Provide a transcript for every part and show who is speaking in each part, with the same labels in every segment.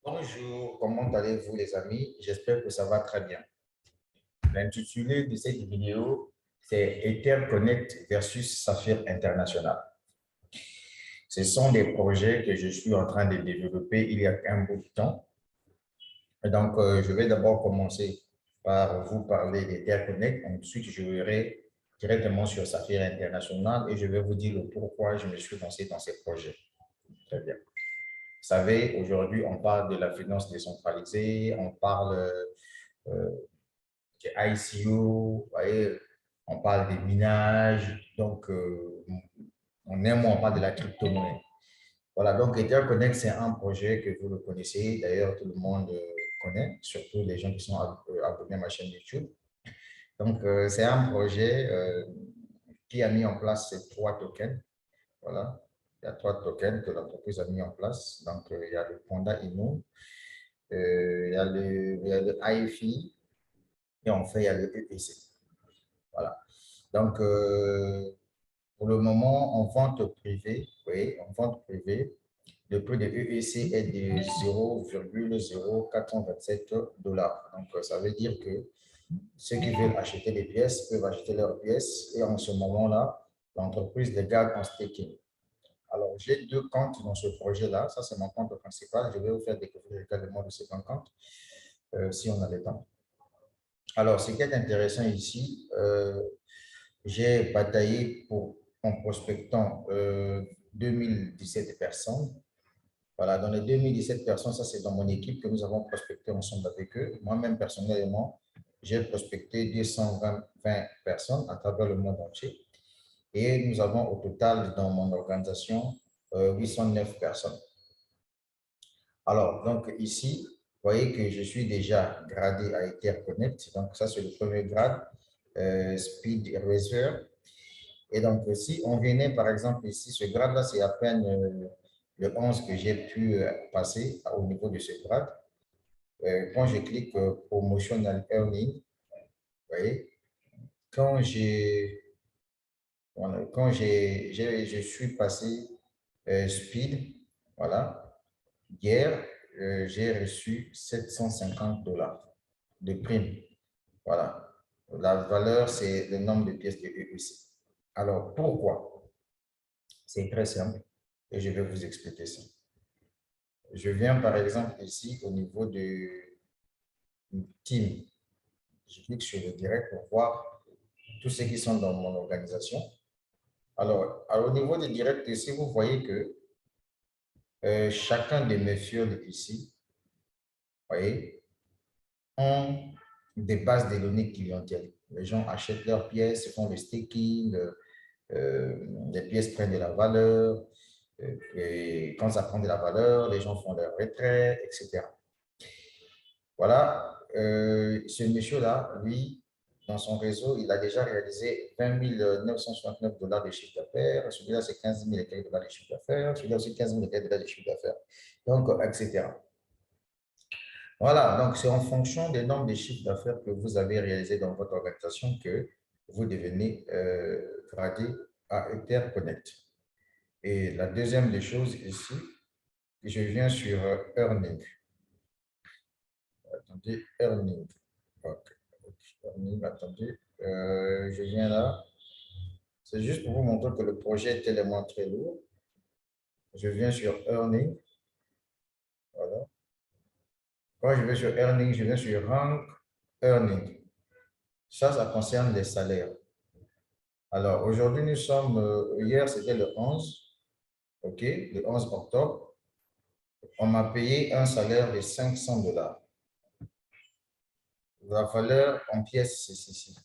Speaker 1: Bonjour, comment allez-vous les amis? J'espère que ça va très bien. L'intitulé de cette vidéo, c'est Ether Connect versus Saphir International. Ce sont des projets que je suis en train de développer il y a un bout de temps. Et donc, je vais d'abord commencer par vous parler d'Ether Connect. Ensuite, je verrai directement sur Saphir International et je vais vous dire le pourquoi je me suis lancé dans ces projets. Très bien. Vous savez, aujourd'hui, on parle de la finance décentralisée, on parle ICO, vous voyez, on parle des minages, donc on parle de la crypto-monnaie. Voilà, donc Ether Connect, c'est un projet que vous le connaissez, d'ailleurs tout le monde connaît, surtout les gens qui sont abonnés à ma chaîne YouTube. Donc c'est un projet qui a mis en place ces trois tokens. Voilà, il y a trois tokens que l'entreprise a mis en place. Donc il y a le Panda Inu, il y a le IFI et enfin il y a le EPC. Voilà. Donc, pour le moment, en vente privée, oui, en vente privée, le prix de EEC est de 0,0427 dollars. Donc, ça veut dire que ceux qui veulent acheter des pièces peuvent acheter leurs pièces et en ce moment-là, l'entreprise les garde en staking. Alors, j'ai deux comptes dans ce projet-là. Ça, c'est mon compte principal. Je vais vous faire découvrir également de ces deux comptes si on a le temps. Alors, ce qui est intéressant ici, j'ai bataillé en prospectant 2017 personnes. Voilà, dans les 2017 personnes, ça c'est dans mon équipe que nous avons prospecté ensemble avec eux. Moi-même, personnellement, j'ai prospecté 220 personnes à travers le monde entier. Et nous avons au total dans mon organisation 809 personnes. Alors, donc ici, vous voyez que je suis déjà gradé à Ether Connect. Donc, ça c'est le premier grade, Speed Racer. Et donc, si on venait, par exemple, ici, ce grade-là, c'est à peine le 11 que j'ai pu passer au niveau de ce grade. Quand je clique Promotional Earning, vous voyez, quand voilà, je suis passé Speed, voilà, hier, j'ai reçu 750 dollars de prime. Voilà. La valeur, c'est le nombre de pièces de EEC. Alors, pourquoi? C'est très simple et je vais vous expliquer ça. Je viens par exemple ici au niveau de Team. Je clique sur le direct pour voir tous ceux qui sont dans mon organisation. Alors au niveau du direct ici, vous voyez que chacun de mes fields ici, vous voyez, ont des bases de données clientèle. Les gens achètent leurs pièces, font le staking, les pièces prennent de la valeur, et quand ça prend de la valeur, les gens font leur retrait, etc. Voilà, ce monsieur-là, lui, dans son réseau, il a déjà réalisé 20 969 dollars de chiffre d'affaires. Celui-là, c'est 15 000 et quelques dollars de chiffre d'affaires. Celui-là aussi, 15 000 et quelques dollars de chiffre d'affaires. Donc, etc. Voilà, donc c'est en fonction des nombres de chiffres d'affaires que vous avez réalisé dans votre organisation que vous devenez gradé à Ether Connect. Et la deuxième des choses ici, je viens sur Earning. Attendez, Earning. Okay. Earning, attendez, je viens là. C'est juste pour vous montrer que le projet est tellement très lourd. Je viens sur Earning. Voilà. Quand je vais sur Earning, je viens sur Rank Earning. Ça concerne les salaires. Alors, aujourd'hui, nous sommes, hier, c'était le 11, OK, le 11 octobre. On m'a payé un salaire de 500 dollars. La valeur en pièces, c'est ceci.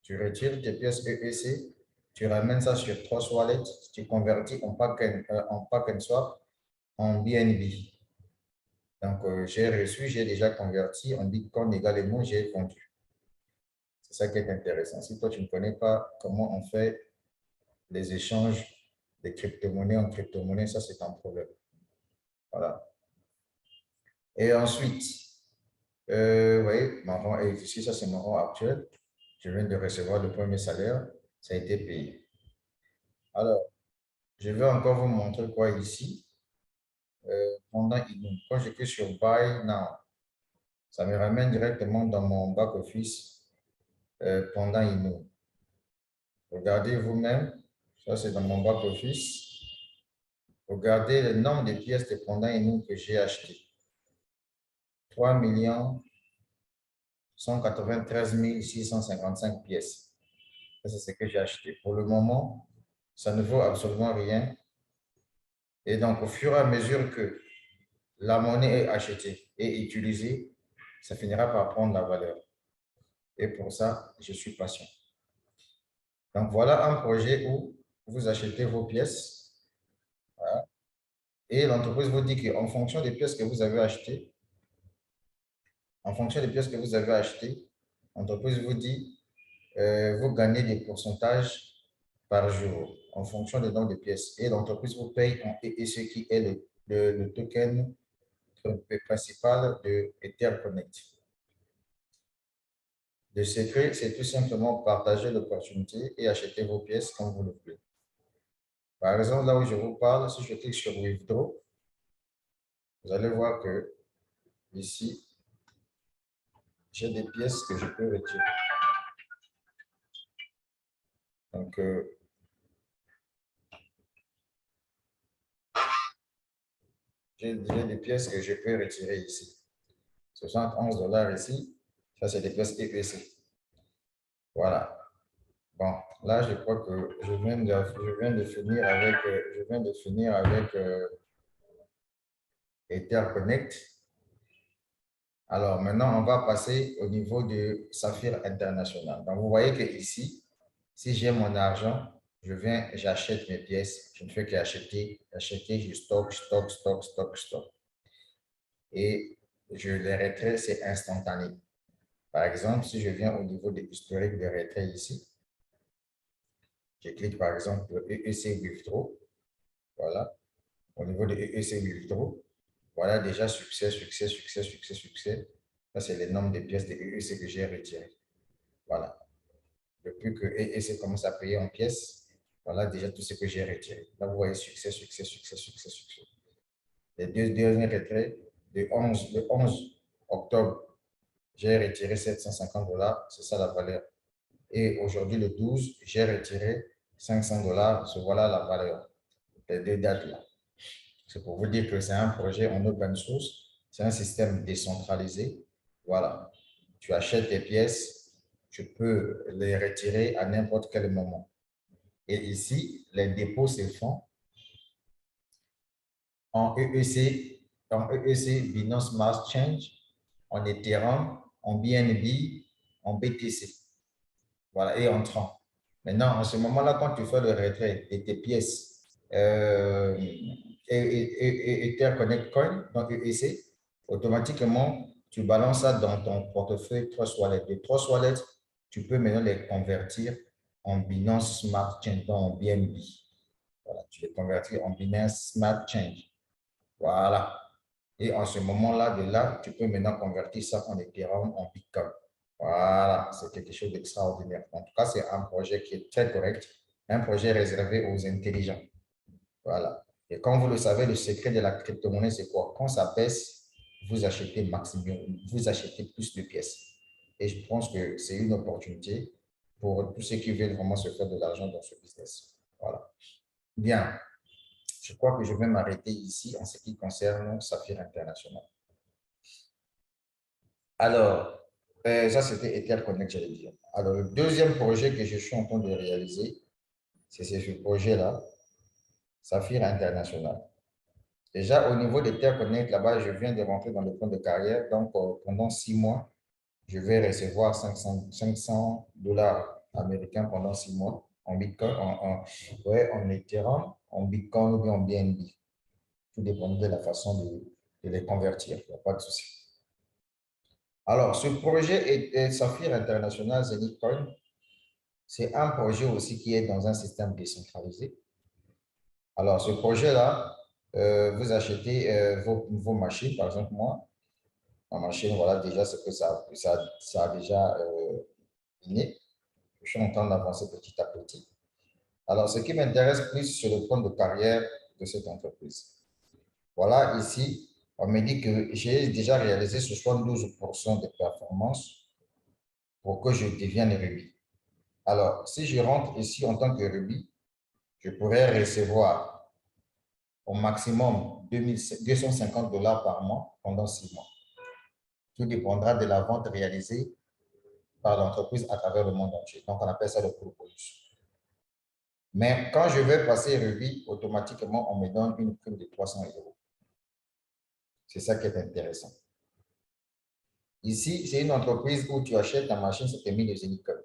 Speaker 1: Tu retires tes pièces EEC, tu ramènes ça sur Trust Wallet, tu convertis en pack and swap en BNB. Donc, j'ai déjà converti en Bitcoin également, j'ai vendu. C'est ça qui est intéressant. Si toi, tu ne connais pas comment on fait les échanges de crypto-monnaies en crypto-monnaie, ça, c'est un problème. Voilà. Et ensuite, vous voyez, marron, et ici, ça, c'est mon rang actuel. Je viens de recevoir le premier salaire, ça a été payé. Alors, je vais encore vous montrer quoi ici. pendant Inu. Quand je clique sur Buy Now, ça me ramène directement dans mon back-office pendant Inu. Regardez vous-même, ça c'est dans mon back-office. Regardez le nombre de pièces de pendant Inu que j'ai acheté. 3 193 655 pièces. Ça, c'est ce que j'ai acheté. Pour le moment, ça ne vaut absolument rien. Et donc, au fur et à mesure que la monnaie est achetée et utilisée, ça finira par prendre la valeur. Et pour ça, je suis patient. Donc, voilà un projet où vous achetez vos pièces. Voilà. Et l'entreprise vous dit qu'en fonction des pièces que vous avez achetées, l'entreprise vous dit vous gagnez des pourcentages par jour en fonction du nombre de pièces. Et l'entreprise vous paye en EEC qui est le token principal de EtherConnect. Le secret, c'est tout simplement partager l'opportunité et acheter vos pièces quand vous le voulez. Par exemple, là où je vous parle, si je clique sur Withdraw, vous allez voir que ici, j'ai des pièces que je peux retirer. Donc, j'ai des pièces que je peux retirer ici. 71 $ ici, ça c'est des pièces EPC. Voilà. Bon, là, je crois que je viens de finir avec EtherConnect. Alors, maintenant, on va passer au niveau de Saphir International. Donc, vous voyez que ici, si j'ai mon argent, j'achète mes pièces. Je ne fais qu'acheter, je stocke. Et je les retrait, c'est instantané. Par exemple, si je viens au niveau de l'historique de retrait ici, je clique par exemple sur EEC Withdraw. Voilà. Au niveau de EEC Withdraw, voilà déjà succès. Ça, c'est le nombre de pièces de EEC que j'ai retirées. Voilà. Depuis que EEC commence à payer en pièces, voilà déjà tout ce que j'ai retiré. Là, vous voyez succès. Les deux derniers retraits, le 11 octobre, j'ai retiré 750 $, c'est ça la valeur. Et aujourd'hui, le 12, j'ai retiré 500 $, voilà la valeur. Les deux dates-là. C'est pour vous dire que c'est un projet en open source, c'est un système décentralisé. Voilà. Tu achètes tes pièces, tu peux les retirer à n'importe quel moment. Et ici, les dépôts se font en EEC Binance Smart Change, en Ethereum, en BNB, en BTC. Voilà, et en Tron. Maintenant, en ce moment-là, quand tu fais le retrait de tes pièces EtherConnect Coin, donc EEC, automatiquement, tu balances ça dans ton portefeuille Trust Wallet. Les Trust Wallet, tu peux maintenant les convertir en Binance Smart Chain, donc en BNB. Voilà, tu les convertis en Binance Smart Chain. Voilà. Et en ce moment-là, de là, tu peux maintenant convertir ça en Ethereum, en Bitcoin. Voilà, c'est quelque chose d'extraordinaire. En tout cas, c'est un projet qui est très correct, un projet réservé aux intelligents. Voilà. Et comme vous le savez, le secret de la crypto-monnaie, c'est quoi? Quand ça baisse, vous achetez maximum, vous achetez plus de pièces. Et je pense que c'est une opportunité pour tous ceux qui veulent vraiment se faire de l'argent dans ce business. Voilà. Bien. Je crois que je vais m'arrêter ici en ce qui concerne Saphir International. Alors, ça c'était EtherConnect, j'allais dire. Alors, le deuxième projet que je suis en train de réaliser, c'est ce projet-là, Saphir International. Déjà, au niveau d'EtherConnect, là-bas, je viens de rentrer dans le plan de carrière. Donc, pendant 6 mois, je vais recevoir 500 $ américains pendant 6 mois en Bitcoin, en Ethereum, en Bitcoin ou bien en BNB. Tout dépend de la façon de les convertir. Il n'y a pas de souci. Alors, ce projet est Saphir International Zenith Coin. C'est un projet aussi qui est dans un système décentralisé. Alors, ce projet-là, vous achetez vos machines. Par exemple, moi, ma machine, voilà déjà ce que ça a déjà né. Je suis en train d'avancer petit à petit. Alors, ce qui m'intéresse plus, c'est le plan de carrière de cette entreprise. Voilà, ici, on me dit que j'ai déjà réalisé 72% de performance pour que je devienne rubis. Alors, si je rentre ici en tant que rubis, je pourrais recevoir au maximum 250 $ par mois pendant 6 mois. Tout dépendra de la vente réalisée par l'entreprise à travers le monde entier. Donc, on appelle ça le coût bonus. Mais quand je vais passer rubis, automatiquement, on me donne une prime de 300 €. C'est ça qui est intéressant. Ici, c'est une entreprise où tu achètes ta machine, c'est mis de Zenicon.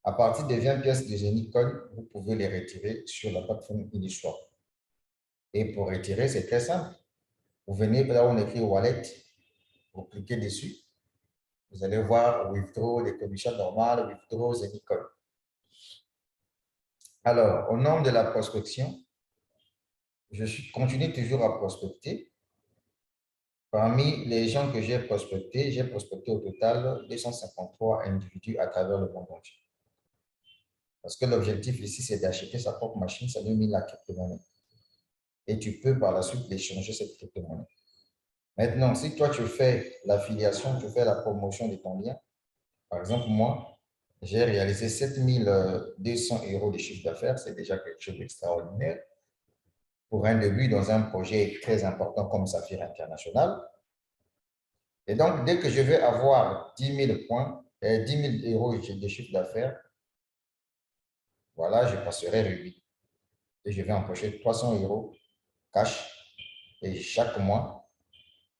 Speaker 1: À partir de 20 pièces de Zenicon, vous pouvez les retirer sur la plateforme Uniswap. Et pour retirer, c'est très simple. Vous venez là où on écrit Wallet, vous cliquez dessus. Vous allez voir Withdraw, les commissions normales, Withdraw, Zenicon. Alors, au nom de la prospection, je continue toujours à prospecter. Parmi les gens que j'ai prospecté au total 253 individus à travers le monde entier. Parce que l'objectif ici, c'est d'acheter sa propre machine, ça devient la crypto-monnaie. Et tu peux par la suite échanger cette crypto-monnaie. Maintenant, si toi, tu fais l'affiliation, tu fais la promotion de ton lien, par exemple, moi, j'ai réalisé 7200 € de chiffre d'affaires, c'est déjà quelque chose d'extraordinaire pour un début dans un projet très important comme Saphir International. Et donc, dès que je vais avoir 10 000 points, 10 000 € de chiffre d'affaires, voilà, je passerai rubis. Et je vais empocher 300 € cash. Et chaque mois,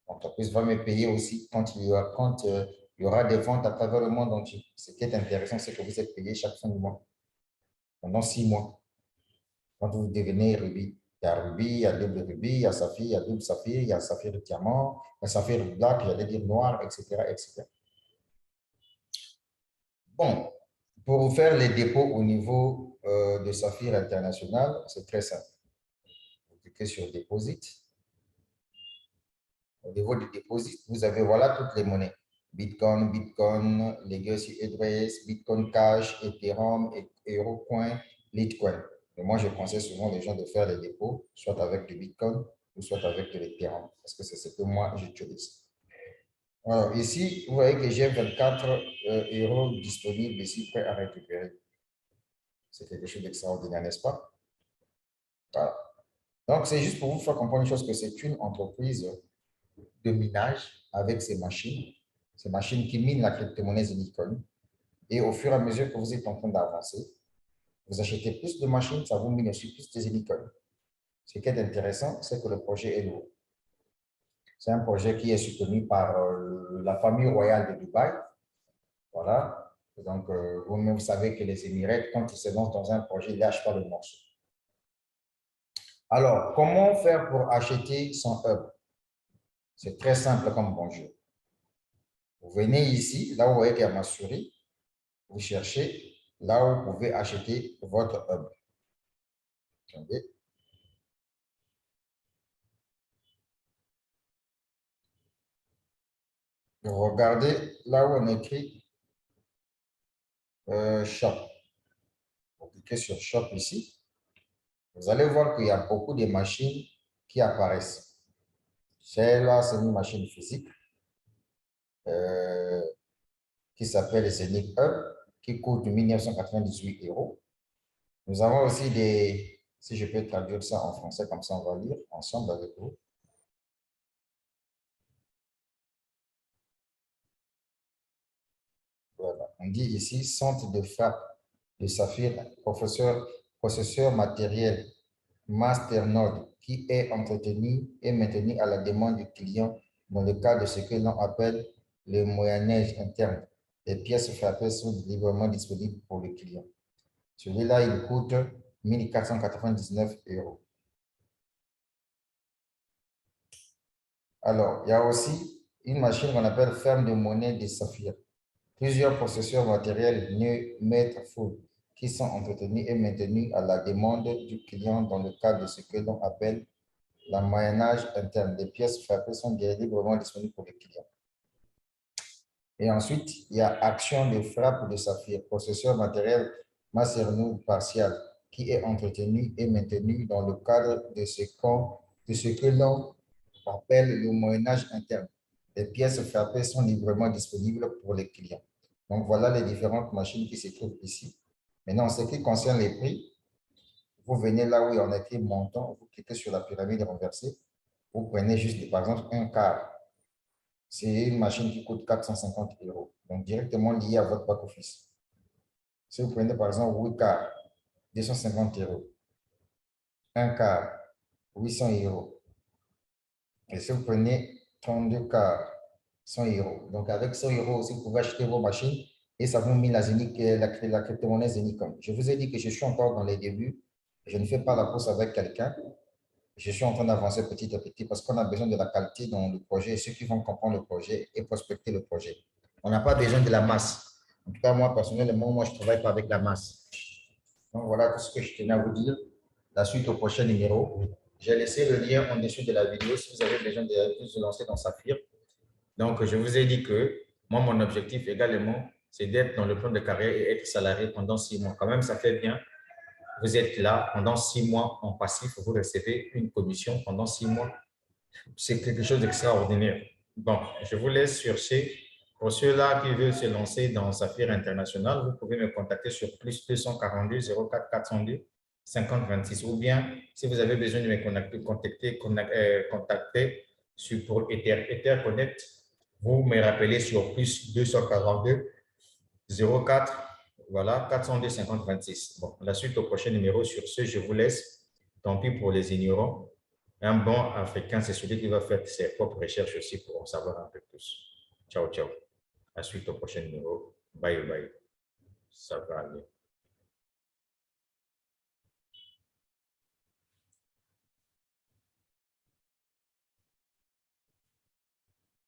Speaker 1: l'entreprise va me payer aussi quand il y aura des ventes à travers le monde entier. Ce qui est intéressant, c'est que vous êtes payé chaque fin du mois, pendant 6 mois. Quand vous devenez rubis, il y a rubis, il y a double rubis, il y a saphir, il y a double saphir, il y a saphir de diamant, il y a saphir de black, j'allais dire noir, etc., etc. Bon, pour vous faire les dépôts au niveau de Saphir International, c'est très simple. Vous cliquez sur Deposit. Au niveau du Deposit, vous avez voilà toutes les monnaies. Bitcoin, Legacy Address, Bitcoin Cash, Ethereum, Eurocoin, Litecoin. Et moi, je conseille souvent les gens de faire les dépôts, soit avec du Bitcoin ou soit avec de l'Ethereum, parce que c'est ce que moi, j'utilise. Alors, ici, vous voyez que j'ai 24 € disponibles ici, prêts à récupérer. C'est quelque chose d'extraordinaire, n'est-ce pas? Voilà. Donc, c'est juste pour vous faire comprendre une chose, que c'est une entreprise de minage avec ces machines qui minent la crypto-monnaie Zenicon. Et au fur et à mesure que vous êtes en train d'avancer, vous achetez plus de machines, ça vous mine aussi plus de Zenicon. Ce qui est intéressant, c'est que le projet est lourd. C'est un projet qui est soutenu par la famille royale de Dubaï. Voilà. Donc, vous-même, vous savez que les Émirats, quand ils se lancent dans un projet, ils ne lâchent pas le morceau. Alors, comment faire pour acheter son hub? C'est très simple comme bonjour. Vous venez ici, là où vous voyez qu'il y a ma souris, vous cherchez là où vous pouvez acheter votre hub. Attendez. Vous regardez là où on écrit Shop. Vous cliquez sur Shop ici. Vous allez voir qu'il y a beaucoup de machines qui apparaissent. Celle-là, c'est une machine physique qui s'appelle Zenic Hub, qui coûte 1998 €. Nous avons aussi des, si je peux traduire ça en français, comme ça on va lire ensemble avec vous. Voilà. On dit ici centre de frappe de saphir, processeur matériel masternode qui est entretenu et maintenu à la demande du client dans le cadre de ce que l'on appelle le moyen-neige interne. Les pièces frappées sont librement disponibles pour le client. Celui-là, il coûte 1499 €. Alors, il y a aussi une machine qu'on appelle ferme de monnaie de saphir. Plusieurs processeurs matériels full qui sont entretenus et maintenus à la demande du client dans le cadre de ce que l'on appelle la moyennage interne. Les pièces frappées sont librement disponibles pour les clients. Et ensuite, il y a action de frappe de saphir, processeur matériel Macernou partial qui est entretenu et maintenu dans le cadre de ce que l'on appelle le Moyen-Âge interne. Les pièces frappées sont librement disponibles pour les clients. Donc, voilà les différentes machines qui se trouvent ici. Maintenant, en ce qui concerne les prix, vous venez là où il y en a écrit montant, vous cliquez sur la pyramide renversée, vous prenez juste, par exemple, un quart. C'est une machine qui coûte 450 euros, donc directement lié à votre back-office. Si vous prenez par exemple 8 quarts, 250 euros. Un quart, 800 euros. Et si vous prenez 32 quarts, 100 euros. Donc avec 100 euros aussi, vous pouvez acheter vos machines et ça vous met la crypto-monnaie Zenicom. Je vous ai dit que je suis encore dans les débuts. Je ne fais pas la course avec quelqu'un. Je suis en train d'avancer petit à petit parce qu'on a besoin de la qualité dans le projet et ceux qui vont comprendre le projet et prospecter le projet. On n'a pas besoin de la masse. En tout cas, moi, personnellement, moi, je ne travaille pas avec la masse. Donc, voilà tout ce que je tenais à vous dire. La suite au prochain numéro. J'ai laissé le lien en dessous de la vidéo si vous avez besoin de se lancer dans Saphir. Donc, je vous ai dit que moi, mon objectif également, c'est d'être dans le plan de carrière et être salarié pendant 6 mois. Quand même, ça fait bien. Vous êtes là pendant 6 mois en passif, vous recevez une commission pendant 6 mois. C'est quelque chose d'extraordinaire. Bon, je vous laisse sur ce. Pour ceux-là qui veulent se lancer dans Saphir International, vous pouvez me contacter sur plus 242 04 402 50 26. Ou bien, si vous avez besoin de me contacter pour Ether Connect, vous me rappelez sur plus 242 04 voilà, 402 50 26. Bon, la suite au prochain numéro. Sur ce, je vous laisse. Tant pis pour les ignorants. Un bon Africain, c'est celui qui va faire ses propres recherches aussi pour en savoir un peu plus. Ciao, ciao. La suite au prochain numéro. Bye, bye. Ça va aller.